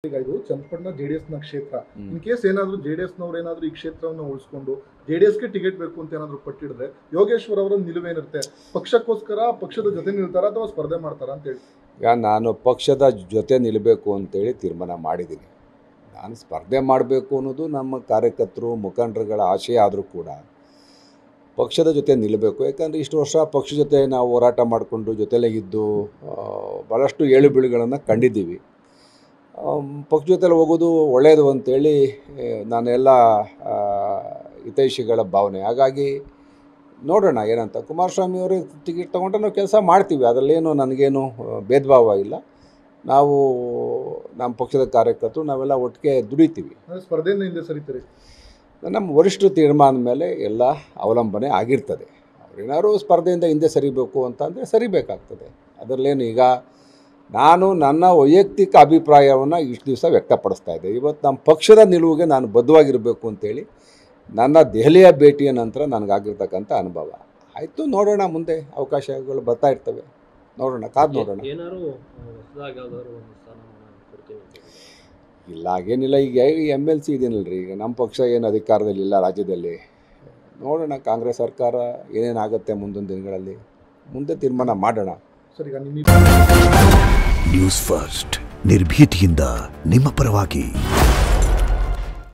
ಈಗ ಇದು ಚನ್ನಪಟ್ಟಣ ಜೆಡಿಎಸ್ ನ ಕ್ಷೇತ್ರ. ಇನ್ ಕೇಸ್ ಏನಾದ್ರು ಜೆಡಿಎಸ್ ನವರು ಏನಾದ್ರು ಈ ಕ್ಷೇತ್ರವನ್ನು ಉಳಿಸ್ಕೊಂಡು ಜೆಡಿಎಸ್ ಗೆ ಟಿಕೆಟ್ ಬೇಕು ಅಂತ ಏನಾದ್ರು ಪಟ್ಟಿದ್ರೆ ಯೋಗೇಶ್ವರ್ ಅವರ ನಿಲುವೇನಿರುತ್ತೆ? ಪಕ್ಷಕ್ಕೋಸ್ಕರ ಪಕ್ಷದ ಜೊತೆ ನಿಲ್ತಾರ ಅಥವಾ ಸ್ಪರ್ಧೆ ಮಾಡ್ತಾರ ಅಂತ ಹೇಳಿ? ಈಗ ನಾನು ಪಕ್ಷದ ಜೊತೆ ನಿಲ್ಲಬೇಕು ಅಂತೇಳಿ ತೀರ್ಮಾನ ಮಾಡಿದ್ದೀನಿ. ನಾನು ಸ್ಪರ್ಧೆ ಮಾಡಬೇಕು ಅನ್ನೋದು ನಮ್ಮ ಕಾರ್ಯಕರ್ತರು ಮುಖಂಡರುಗಳ ಆಶಯ ಆದರೂ ಕೂಡ ಪಕ್ಷದ ಜೊತೆ ನಿಲ್ಲಬೇಕು. ಯಾಕಂದರೆ ಇಷ್ಟು ವರ್ಷ ಪಕ್ಷ ಜೊತೆ ನಾವು ಹೋರಾಟ ಮಾಡಿಕೊಂಡು ಜೊತೆಲೇ ಇದ್ದು ಭಾಳಷ್ಟು ಏಳು ಬೀಳುಗಳನ್ನು ಕಂಡಿದ್ದೀವಿ. ಪಕ್ಷ ಜೊತೆಲಿ ಹೋಗೋದು ಒಳ್ಳೆಯದು ಅಂತೇಳಿ ನಾನೆಲ್ಲ ಹಿತೈಷಿಗಳ ಭಾವನೆ. ಹಾಗಾಗಿ ನೋಡೋಣ ಏನಂತ. ಕುಮಾರಸ್ವಾಮಿ ಅವರು ಟಿಕೆಟ್ ತೊಗೊಂಡ್ರೆ ನಾವು ಕೆಲಸ ಮಾಡ್ತೀವಿ, ಅದರಲ್ಲೇನು ನನಗೇನು ಭೇದ ಭಾವ ಇಲ್ಲ. ನಾವು ನಮ್ಮ ಪಕ್ಷದ ಕಾರ್ಯಕರ್ತರು ನಾವೆಲ್ಲ ಒಟ್ಟಿಗೆ ದುಡಿತೀವಿ. ಸ್ಪರ್ಧೆಯಿಂದ ಹಿಂದೆ ಸರಿತೀರಿ? ನಮ್ಮ ವರಿಷ್ಠರ ತೀರ್ಮಾನದ ಮೇಲೆ ಎಲ್ಲ ಅವಲಂಬನೆ ಆಗಿರ್ತದೆ. ಅವ್ರೇನಾದ್ರು ಸ್ಪರ್ಧೆಯಿಂದ ಹಿಂದೆ ಸರಿಬೇಕು ಅಂತಂದರೆ ಸರಿಬೇಕಾಗ್ತದೆ. ಅದರಲ್ಲೇನು ಈಗ ನಾನು ನನ್ನ ವೈಯಕ್ತಿಕ ಅಭಿಪ್ರಾಯವನ್ನು ಇಷ್ಟು ದಿವಸ ವ್ಯಕ್ತಪಡಿಸ್ತಾ ಇದ್ದೆ. ಇವತ್ತು ನಮ್ಮ ಪಕ್ಷದ ನಿಲುವಿಗೆ ನಾನು ಬದ್ಧವಾಗಿರಬೇಕು ಅಂತೇಳಿ ನನ್ನ ದೆಹಲಿಯ ಭೇಟಿಯ ನಂತರ ನನಗಾಗಿರ್ತಕ್ಕಂಥ ಅನುಭವ ಆಯಿತು. ನೋಡೋಣ, ಮುಂದೆ ಅವಕಾಶಗಳು ಬರ್ತಾ ಇರ್ತವೆ, ನೋಡೋಣ, ಕಾದು ನೋಡೋಣ. ಇಲ್ಲ ಹಾಗೇನಿಲ್ಲ. ಈಗ MLC ಇದೀನಲ್ರಿ, ಈಗ ನಮ್ಮ ಪಕ್ಷ ಏನು ಅಧಿಕಾರದಲ್ಲಿ ಇಲ್ಲ ರಾಜ್ಯದಲ್ಲಿ. ನೋಡೋಣ, ಕಾಂಗ್ರೆಸ್ ಸರ್ಕಾರ ಏನೇನಾಗುತ್ತೆ ಮುಂದಿನ ದಿನಗಳಲ್ಲಿ, ಮುಂದೆ ತೀರ್ಮಾನ ಮಾಡೋಣ. ಸರಿ. ನ್ಯೂಸ್ ಫಸ್ಟ್ ನಿರ್ಭೀತಿಯಿಂದ ನಿಮ್ಮ ಪರವಾಗಿ.